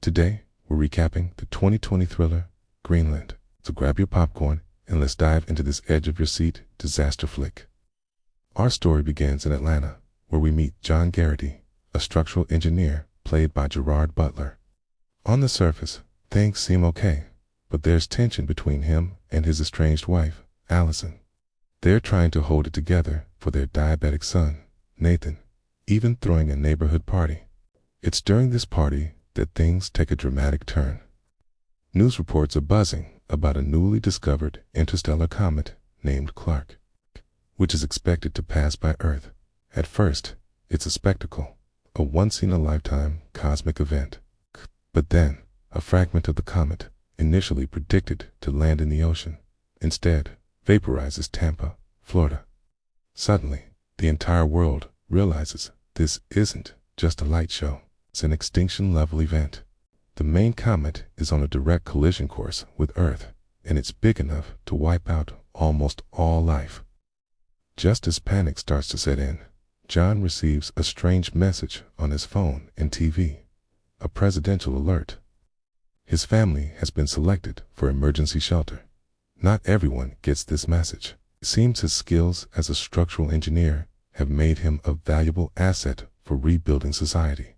Today, we're recapping the 2020 thriller, Greenland. So grab your popcorn and let's dive into this edge-of-your-seat disaster flick. Our story begins in Atlanta, where we meet John Garrity, a structural engineer played by Gerard Butler. On the surface, things seem okay, but there's tension between him and his estranged wife, Allison. They're trying to hold it together for their diabetic son, Nathan, even throwing a neighborhood party. It's during this party that things take a dramatic turn. News reports are buzzing about a newly discovered interstellar comet named Clark, which is expected to pass by Earth. At first, it's a spectacle, a once-in-a-lifetime cosmic event. But then, a fragment of the comet, initially predicted to land in the ocean, instead vaporizes Tampa, Florida. Suddenly, the entire world realizes this isn't just a light show, it's an extinction-level event. The main comet is on a direct collision course with Earth, and it's big enough to wipe out almost all life. Just as panic starts to set in, John receives a strange message on his phone and TV, a presidential alert. His family has been selected for emergency shelter. Not everyone gets this message. It seems his skills as a structural engineer have made him a valuable asset for rebuilding society.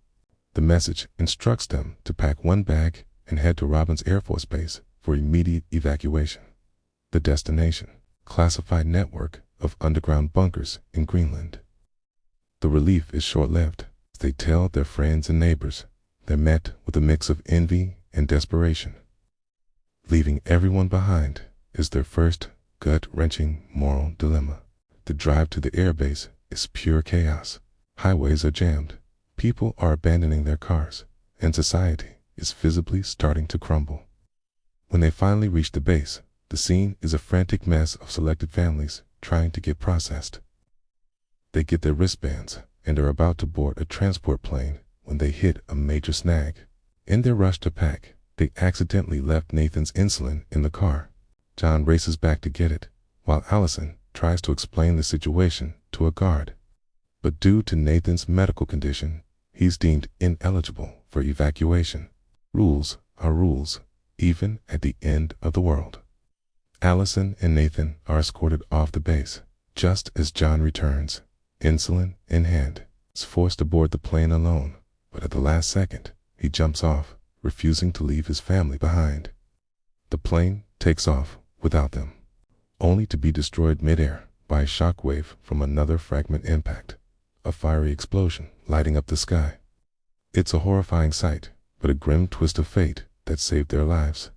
The message instructs them to pack one bag and head to Robins Air Force Base for immediate evacuation. The destination: classified network of underground bunkers in Greenland. The relief is short-lived. As they tell their friends and neighbors, they're met with a mix of envy and desperation. Leaving everyone behind is their first gut-wrenching moral dilemma. The drive to the airbase is pure chaos. Highways are jammed, people are abandoning their cars, and society is visibly starting to crumble. When they finally reach the base, the scene is a frantic mess of selected families trying to get processed. They get their wristbands and are about to board a transport plane when they hit a major snag. In their rush to pack, they accidentally left Nathan's insulin in the car. John races back to get it, while Allison tries to explain the situation to a guard. But due to Nathan's medical condition, he's deemed ineligible for evacuation. Rules are rules, even at the end of the world. Allison and Nathan are escorted off the base. Just as John returns, insulin in hand, is forced to board the plane alone, but at the last second, he jumps off, refusing to leave his family behind. The plane takes off without them, only to be destroyed midair by a shockwave from another fragment impact, a fiery explosion lighting up the sky. It's a horrifying sight, but a grim twist of fate that saved their lives.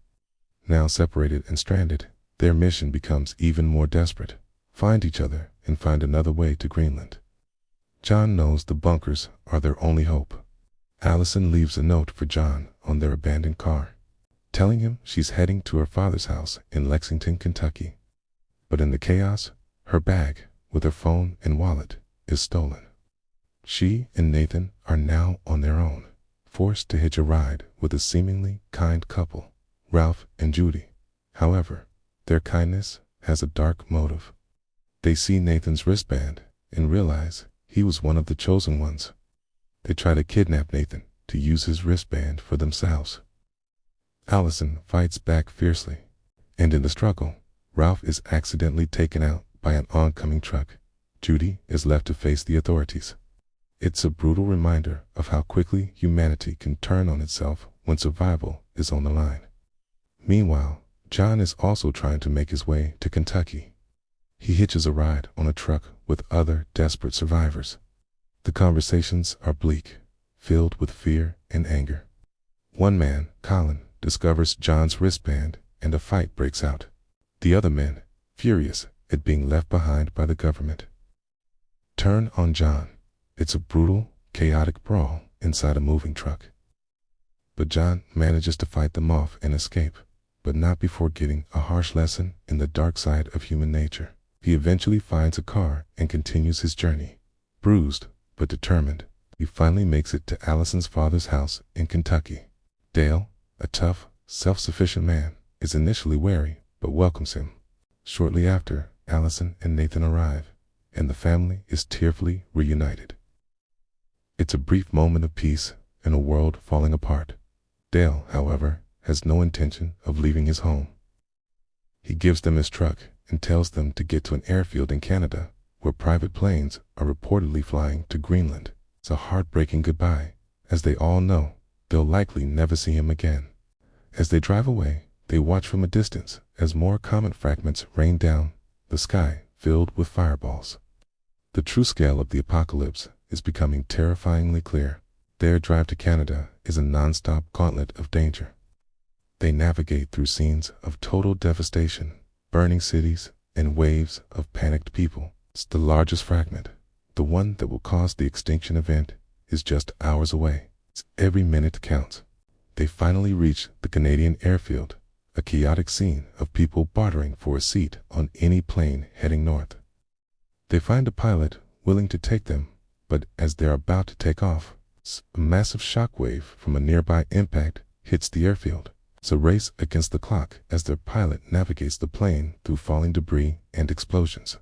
Now separated and stranded, their mission becomes even more desperate: find each other and find another way to Greenland. John knows the bunkers are their only hope. Allison leaves a note for John on their abandoned car, telling him she's heading to her father's house in Lexington, Kentucky. But in the chaos, her bag, with her phone and wallet, is stolen. She and Nathan are now on their own, forced to hitch a ride with a seemingly kind couple, Ralph and Judy. However, their kindness has a dark motive. They see Nathan's wristband and realize he was one of the chosen ones. They try to kidnap Nathan to use his wristband for themselves. Allison fights back fiercely, and in the struggle, Ralph is accidentally taken out by an oncoming truck. Judy is left to face the authorities. It's a brutal reminder of how quickly humanity can turn on itself when survival is on the line. Meanwhile, John is also trying to make his way to Kentucky. He hitches a ride on a truck with other desperate survivors. The conversations are bleak, filled with fear and anger. One man, Colin, discovers John's wristband and a fight breaks out. The other men, furious at being left behind by the government, turn on John. It's a brutal, chaotic brawl inside a moving truck. But John manages to fight them off and escape, but not before getting a harsh lesson in the dark side of human nature. He eventually finds a car and continues his journey. Bruised, but determined, he finally makes it to Allison's father's house in Kentucky. Dale, a tough, self-sufficient man, is initially wary, but welcomes him. Shortly after, Allison and Nathan arrive, and the family is tearfully reunited. It's a brief moment of peace in a world falling apart. Dale, however, has no intention of leaving his home. He gives them his truck and tells them to get to an airfield in Canada where private planes are reportedly flying to Greenland. It's a heartbreaking goodbye, as they all know they'll likely never see him again. As they drive away, they watch from a distance as more comet fragments rain down, the sky filled with fireballs. The true scale of the apocalypse is becoming terrifyingly clear. Their drive to Canada is a non-stop gauntlet of danger. They navigate through scenes of total devastation, burning cities, and waves of panicked people. It's the largest fragment, the one that will cause the extinction event, is just hours away. Every minute counts. They finally reach the Canadian airfield, a chaotic scene of people bartering for a seat on any plane heading north. They find a pilot willing to take them, but as they're about to take off, a massive shockwave from a nearby impact hits the airfield. It's a race against the clock as their pilot navigates the plane through falling debris and explosions.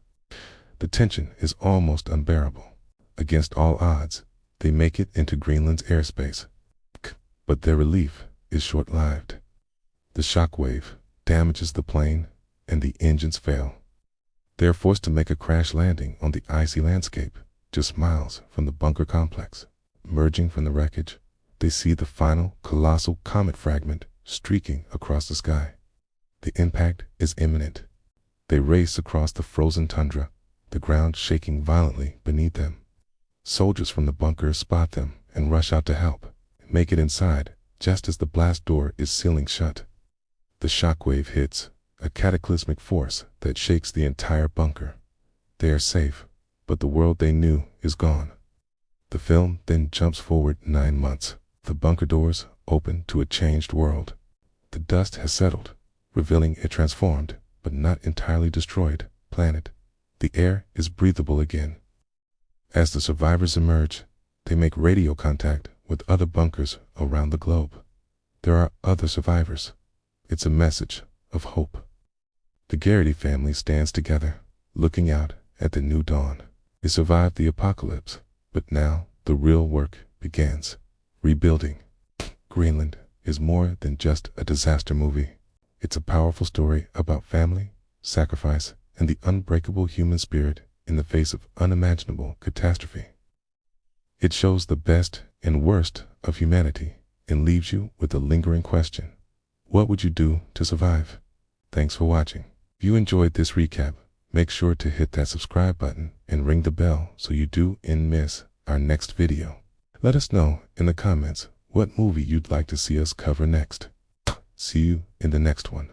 The tension is almost unbearable. Against all odds, they make it into Greenland's airspace. But their relief is short-lived. The shockwave damages the plane and the engines fail. They are forced to make a crash landing on the icy landscape just miles from the bunker complex. Emerging from the wreckage, they see the final colossal comet fragment streaking across the sky. The impact is imminent. They race across the frozen tundra, the ground shaking violently beneath them. Soldiers from the bunker spot them and rush out to help, make it inside just as the blast door is sealing shut. The shockwave hits, a cataclysmic force that shakes the entire bunker. They are safe, but the world they knew is gone. The film then jumps forward 9 months. The bunker doors open to a changed world. The dust has settled, revealing a transformed, but not entirely destroyed, planet. The air is breathable again. As the survivors emerge, they make radio contact with other bunkers around the globe. There are other survivors. It's a message of hope. The Garrity family stands together, looking out at the new dawn. They survived the apocalypse, but now the real work begins. Rebuilding. Greenland is more than just a disaster movie. It's a powerful story about family, sacrifice, and the unbreakable human spirit in the face of unimaginable catastrophe. It shows the best and worst of humanity and leaves you with a lingering question. What would you do to survive? Thanks for watching. If you enjoyed this recap, make sure to hit that subscribe button and ring the bell so you don't miss our next video. Let us know in the comments what movie you'd like to see us cover next. See you in the next one.